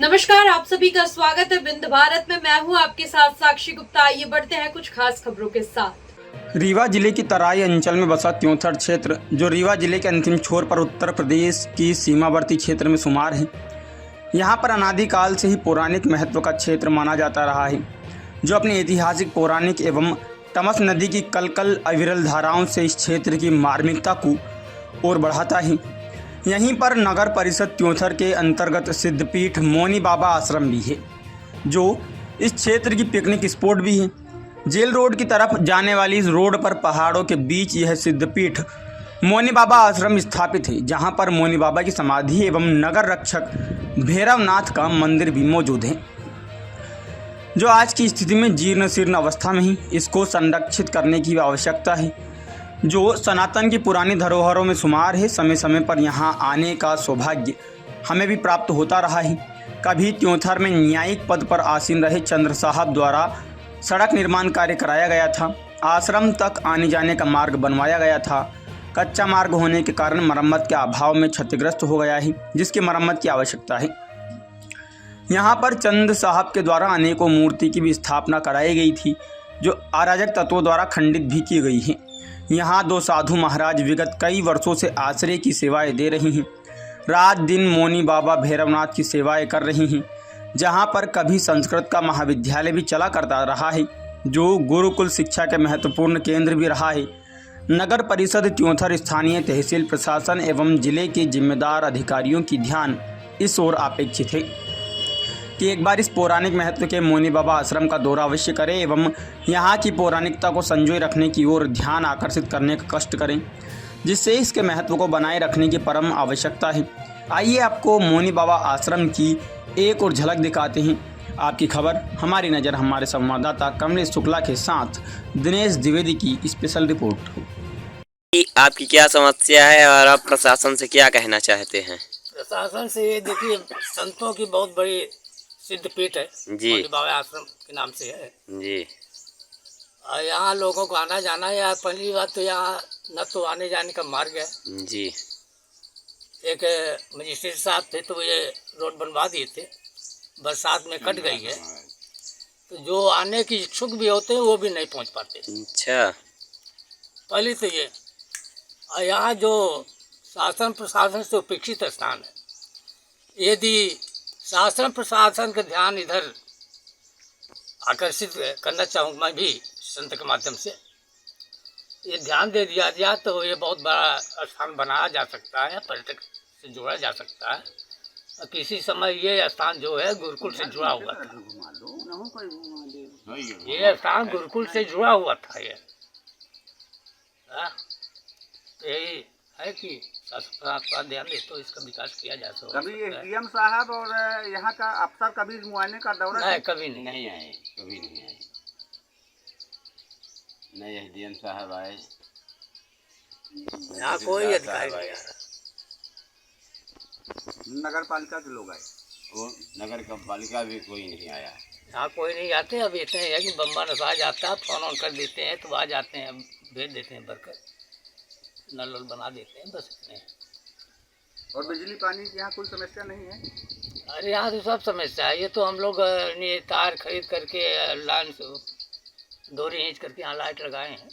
नमस्कार, आप सभी का स्वागत है बिंद भारत में। मैं हूं आपके साथ साक्षी गुप्ता। आइए बढ़ते हैं कुछ खास खबरों के साथ। रीवा जिले की तराई अंचल में बसा त्योंथर क्षेत्र, जो रीवा जिले के अंतिम छोर पर उत्तर प्रदेश की सीमावर्ती क्षेत्र में शुमार है। यहाँ पर अनादिकाल से ही पौराणिक महत्व का क्षेत्र माना जाता रहा है, जो अपनी ऐतिहासिक, पौराणिक एवं तमस नदी की कलकल अविरल धाराओं से इस क्षेत्र की मार्मिकता को और बढ़ाता है। यहीं पर नगर परिषद त्योंथर के अंतर्गत सिद्धपीठ मौनी बाबा आश्रम भी है, जो इस क्षेत्र की पिकनिक स्पॉट भी है। जेल रोड की तरफ जाने वाली इस रोड पर पहाड़ों के बीच यह सिद्धपीठ मौनी बाबा आश्रम स्थापित है, जहां पर मौनी बाबा की समाधि एवं नगर रक्षक भैरवनाथ का मंदिर भी मौजूद है, जो आज की स्थिति में जीर्ण शीर्ण अवस्था में ही। इसको संरक्षित करने की आवश्यकता है, जो सनातन की पुरानी धरोहरों में शुमार है। समय समय पर यहाँ आने का सौभाग्य हमें भी प्राप्त होता रहा है। कभी त्योंथर में न्यायिक पद पर आसीन रहे चंद्र साहब द्वारा सड़क निर्माण कार्य कराया गया था। आश्रम तक आने जाने का मार्ग बनवाया गया था। कच्चा मार्ग होने के कारण मरम्मत के अभाव में क्षतिग्रस्त हो गया है, जिसकी मरम्मत की आवश्यकता है। यहाँ पर चंद साहब के द्वारा अनेकों मूर्ति की भी स्थापना कराई गई थी, जो अराजक तत्वों द्वारा खंडित भी की गई है। यहाँ दो साधु महाराज विगत कई वर्षों से आश्रय की सेवाएं दे रही हैं। रात दिन मौनी बाबा भैरवनाथ की सेवाएं कर रही हैं। जहाँ पर कभी संस्कृत का महाविद्यालय भी चला करता रहा है, जो गुरुकुल शिक्षा के महत्वपूर्ण केंद्र भी रहा है। नगर परिषद त्योंथर स्थानीय तहसील प्रशासन एवं जिले के जिम्मेदार अधिकारियों की ध्यान इस ओर अपेक्षित है कि एक बार इस पौराणिक महत्व के मौनी बाबा आश्रम का दौरा अवश्य करें एवं यहाँ की पौराणिकता को संजोए रखने की ओर ध्यान आकर्षित करने का कष्ट करें, जिससे इसके महत्व को बनाए रखने की परम आवश्यकता है। आइए आपको मौनी बाबा आश्रम की एक और झलक दिखाते हैं। आपकी खबर, हमारी नज़र, हमारे संवाददाता कमलेश शुक्ला के साथ दिनेश द्विवेदी की स्पेशल रिपोर्ट। आपकी क्या समस्या है और आप प्रशासन से क्या कहना चाहते हैं? प्रशासन से ये देखिए, संतों की बहुत बड़ी सिद्धपीठ है जी, मौनी बाबा आश्रम के नाम से है जी। और यहाँ लोगों को आना जाना है। यार पहली बात तो यहाँ न तो आने जाने का मार्ग है जी। एक मजिस्ट्रेट साहब थे तो ये रोड बनवा दिए थे, बरसात में कट गई है, तो जो आने की इच्छुक भी होते हैं वो भी नहीं पहुँच पाते। अच्छा। पहले तो ये, और यहाँ जो शासन प्रशासन से उपेक्षित स्थान है, यदि शासन प्रशासन का ध्यान इधर आकर्षित करना चाहूँ मैं भी संत के माध्यम से, ये ध्यान दे दिया जाए तो ये बहुत बड़ा स्थान बनाया जा सकता है, पर्यटक से जोड़ा जा सकता है। और किसी समय ये स्थान जो है गुरुकुल से जुड़ा हुआ था, ये स्थान गुरुकुल से जुड़ा हुआ था ये। तो यही है कि शासन ध्यान दे तो इसका विकास किया जा सकता है। कभी एसडीएम साहब और यहाँ का अफसर कभी मुआयने का दौरा नहीं, कभी नहीं आए, कभी नहीं आए। नहीं एसडीएम साहब आए, यहाँ कोई अधिकारी नहीं आ रहा। नगर पालिका के लोग आए, वो नगर का पालिका भी कोई नहीं आया। यहाँ कोई नहीं आते। अब इतने है कि बम्बा नशा जाता है, फोन ऑन कर देते हैं तो आ जाते हैं, भेज देते हैं वर्कर, नल वल बना देते हैं, बस इतने। और बिजली पानी की यहाँ कोई समस्या नहीं है? अरे यहाँ तो सब समस्या है। ये तो हम लोग तार खरीद करके लाइन से डोरी खींच करके यहाँ लाइट लगाए हैं।